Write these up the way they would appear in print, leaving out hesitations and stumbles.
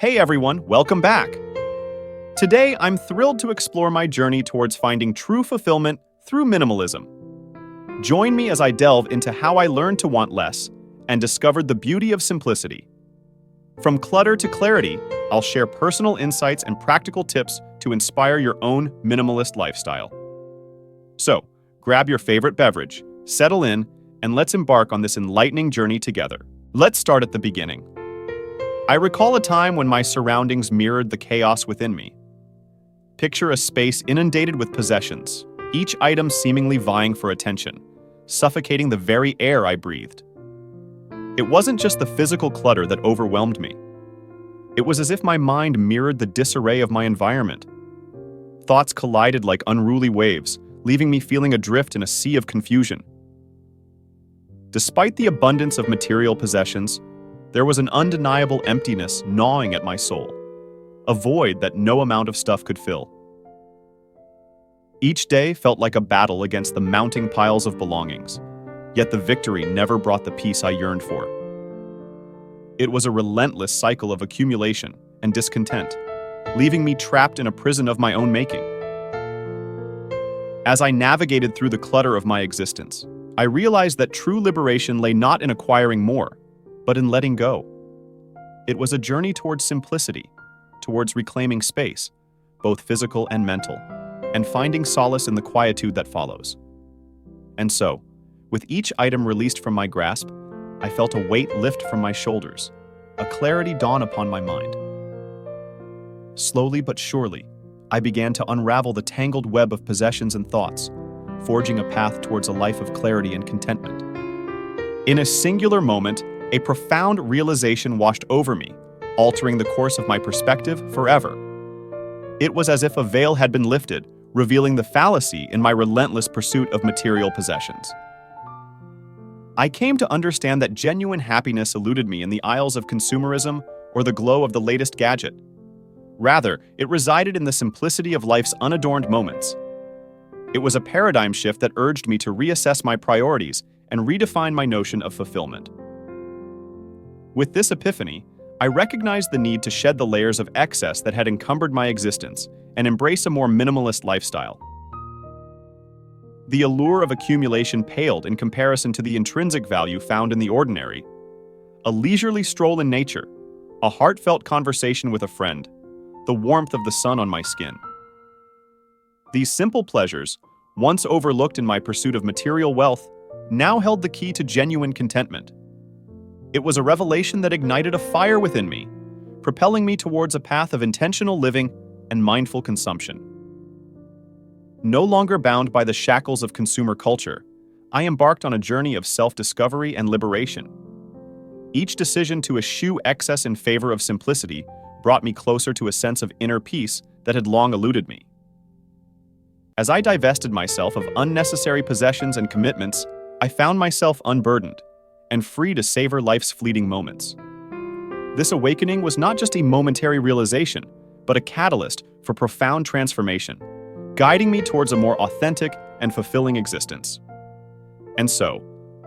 Hey everyone, welcome back. Today, I'm thrilled to explore my journey towards finding true fulfillment through minimalism. Join me as I delve into how I learned to want less and discovered the beauty of simplicity. From clutter to clarity, I'll share personal insights and practical tips to inspire your own minimalist lifestyle. So, grab your favorite beverage, settle in, and let's embark on this enlightening journey together. Let's start at the beginning. I recall a time when my surroundings mirrored the chaos within me. Picture a space inundated with possessions, each item seemingly vying for attention, suffocating the very air I breathed. It wasn't just the physical clutter that overwhelmed me. It was as if my mind mirrored the disarray of my environment. Thoughts collided like unruly waves, leaving me feeling adrift in a sea of confusion. Despite the abundance of material possessions, there was an undeniable emptiness gnawing at my soul, a void that no amount of stuff could fill. Each day felt like a battle against the mounting piles of belongings, yet the victory never brought the peace I yearned for. It was a relentless cycle of accumulation and discontent, leaving me trapped in a prison of my own making. As I navigated through the clutter of my existence, I realized that true liberation lay not in acquiring more, but in letting go. It was a journey towards simplicity, towards reclaiming space, both physical and mental, and finding solace in the quietude that follows. And so, with each item released from my grasp, I felt a weight lift from my shoulders, a clarity dawn upon my mind. Slowly but surely, I began to unravel the tangled web of possessions and thoughts, forging a path towards a life of clarity and contentment. In a singular moment, a profound realization washed over me, altering the course of my perspective forever. It was as if a veil had been lifted, revealing the fallacy in my relentless pursuit of material possessions. I came to understand that genuine happiness eluded me in the aisles of consumerism or the glow of the latest gadget. Rather, it resided in the simplicity of life's unadorned moments. It was a paradigm shift that urged me to reassess my priorities and redefine my notion of fulfillment. With this epiphany, I recognized the need to shed the layers of excess that had encumbered my existence and embrace a more minimalist lifestyle. The allure of accumulation paled in comparison to the intrinsic value found in the ordinary. A leisurely stroll in nature, a heartfelt conversation with a friend, the warmth of the sun on my skin. These simple pleasures, once overlooked in my pursuit of material wealth, now held the key to genuine contentment. It was a revelation that ignited a fire within me, propelling me towards a path of intentional living and mindful consumption. No longer bound by the shackles of consumer culture, I embarked on a journey of self-discovery and liberation. Each decision to eschew excess in favor of simplicity brought me closer to a sense of inner peace that had long eluded me. As I divested myself of unnecessary possessions and commitments, I found myself unburdened and free to savor life's fleeting moments. This awakening was not just a momentary realization, but a catalyst for profound transformation, guiding me towards a more authentic and fulfilling existence. And so,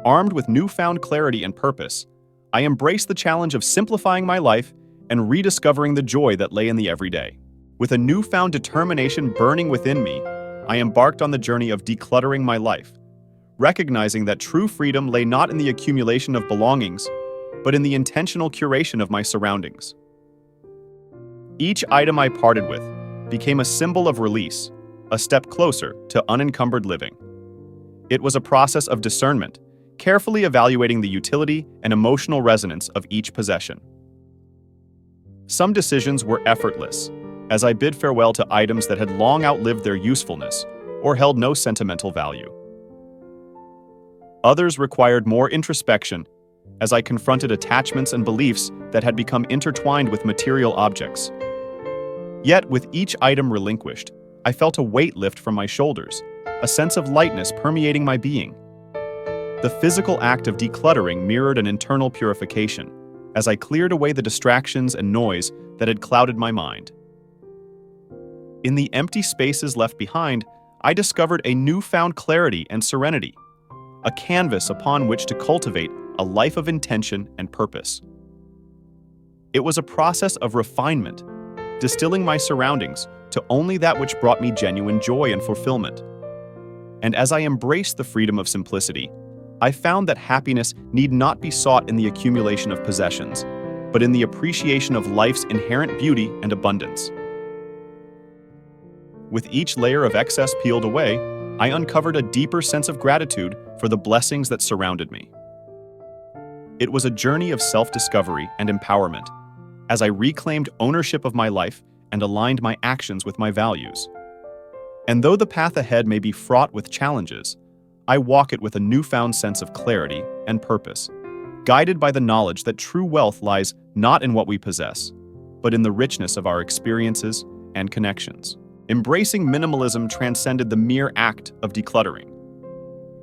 armed with newfound clarity and purpose, I embraced the challenge of simplifying my life and rediscovering the joy that lay in the everyday. With a newfound determination burning within me, I embarked on the journey of decluttering my life, recognizing that true freedom lay not in the accumulation of belongings, but in the intentional curation of my surroundings. Each item I parted with became a symbol of release, a step closer to unencumbered living. It was a process of discernment, carefully evaluating the utility and emotional resonance of each possession. Some decisions were effortless, as I bid farewell to items that had long outlived their usefulness or held no sentimental value. Others required more introspection, as I confronted attachments and beliefs that had become intertwined with material objects. Yet, with each item relinquished, I felt a weight lift from my shoulders, a sense of lightness permeating my being. The physical act of decluttering mirrored an internal purification, as I cleared away the distractions and noise that had clouded my mind. In the empty spaces left behind, I discovered a newfound clarity and serenity, a canvas upon which to cultivate a life of intention and purpose. It was a process of refinement, distilling my surroundings to only that which brought me genuine joy and fulfillment. And as I embraced the freedom of simplicity, I found that happiness need not be sought in the accumulation of possessions, but in the appreciation of life's inherent beauty and abundance. With each layer of excess peeled away, I uncovered a deeper sense of gratitude for the blessings that surrounded me. It was a journey of self-discovery and empowerment, as I reclaimed ownership of my life and aligned my actions with my values. And though the path ahead may be fraught with challenges, I walk it with a newfound sense of clarity and purpose, guided by the knowledge that true wealth lies not in what we possess, but in the richness of our experiences and connections. Embracing minimalism transcended the mere act of decluttering.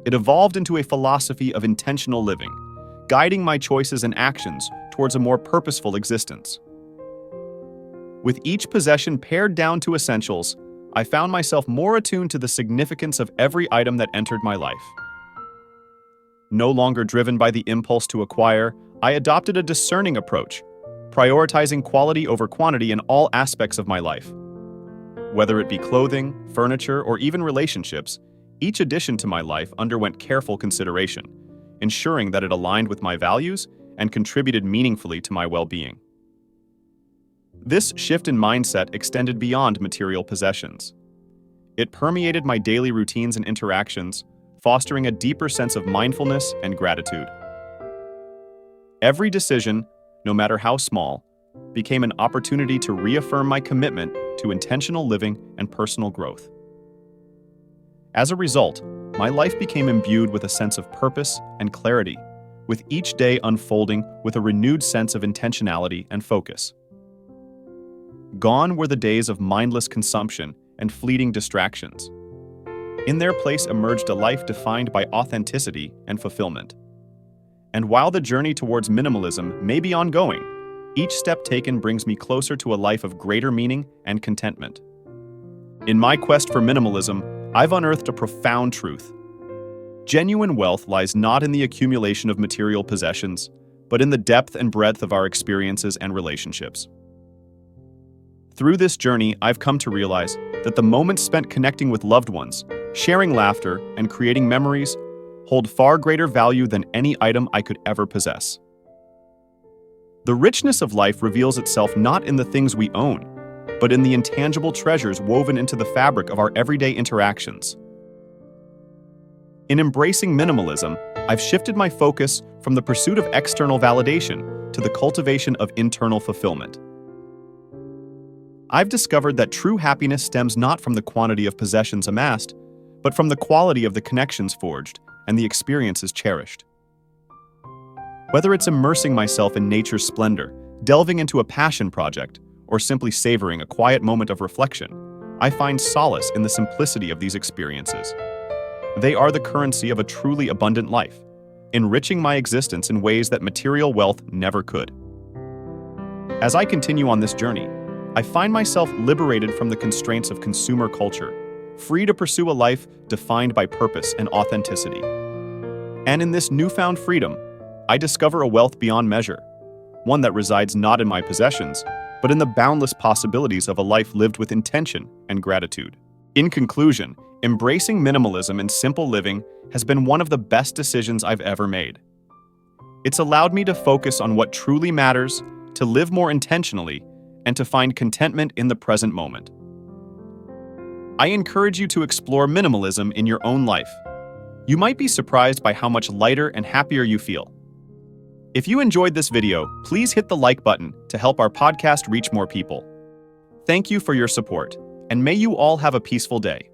It evolved into a philosophy of intentional living, guiding my choices and actions towards a more purposeful existence. With each possession pared down to essentials, I found myself more attuned to the significance of every item that entered my life. No longer driven by the impulse to acquire, I adopted a discerning approach, prioritizing quality over quantity in all aspects of my life. Whether it be clothing, furniture, or even relationships, each addition to my life underwent careful consideration, ensuring that it aligned with my values and contributed meaningfully to my well-being. This shift in mindset extended beyond material possessions. It permeated my daily routines and interactions, fostering a deeper sense of mindfulness and gratitude. Every decision, no matter how small, became an opportunity to reaffirm my commitment to intentional living and personal growth. As a result, my life became imbued with a sense of purpose and clarity, with each day unfolding with a renewed sense of intentionality and focus. Gone were the days of mindless consumption and fleeting distractions. In their place emerged a life defined by authenticity and fulfillment. And while the journey towards minimalism may be ongoing, each step taken brings me closer to a life of greater meaning and contentment. In my quest for minimalism, I've unearthed a profound truth. Genuine wealth lies not in the accumulation of material possessions, but in the depth and breadth of our experiences and relationships. Through this journey, I've come to realize that the moments spent connecting with loved ones, sharing laughter, and creating memories hold far greater value than any item I could ever possess. The richness of life reveals itself not in the things we own, but in the intangible treasures woven into the fabric of our everyday interactions. In embracing minimalism, I've shifted my focus from the pursuit of external validation to the cultivation of internal fulfillment. I've discovered that true happiness stems not from the quantity of possessions amassed, but from the quality of the connections forged and the experiences cherished. Whether it's immersing myself in nature's splendor, delving into a passion project, or simply savoring a quiet moment of reflection, I find solace in the simplicity of these experiences. They are the currency of a truly abundant life, enriching my existence in ways that material wealth never could. As I continue on this journey, I find myself liberated from the constraints of consumer culture, free to pursue a life defined by purpose and authenticity. And in this newfound freedom, I discover a wealth beyond measure, one that resides not in my possessions, but in the boundless possibilities of a life lived with intention and gratitude. In conclusion, embracing minimalism and simple living has been one of the best decisions I've ever made. It's allowed me to focus on what truly matters, to live more intentionally, and to find contentment in the present moment. I encourage you to explore minimalism in your own life. You might be surprised by how much lighter and happier you feel. If you enjoyed this video, please hit the like button to help our podcast reach more people. Thank you for your support, and may you all have a peaceful day.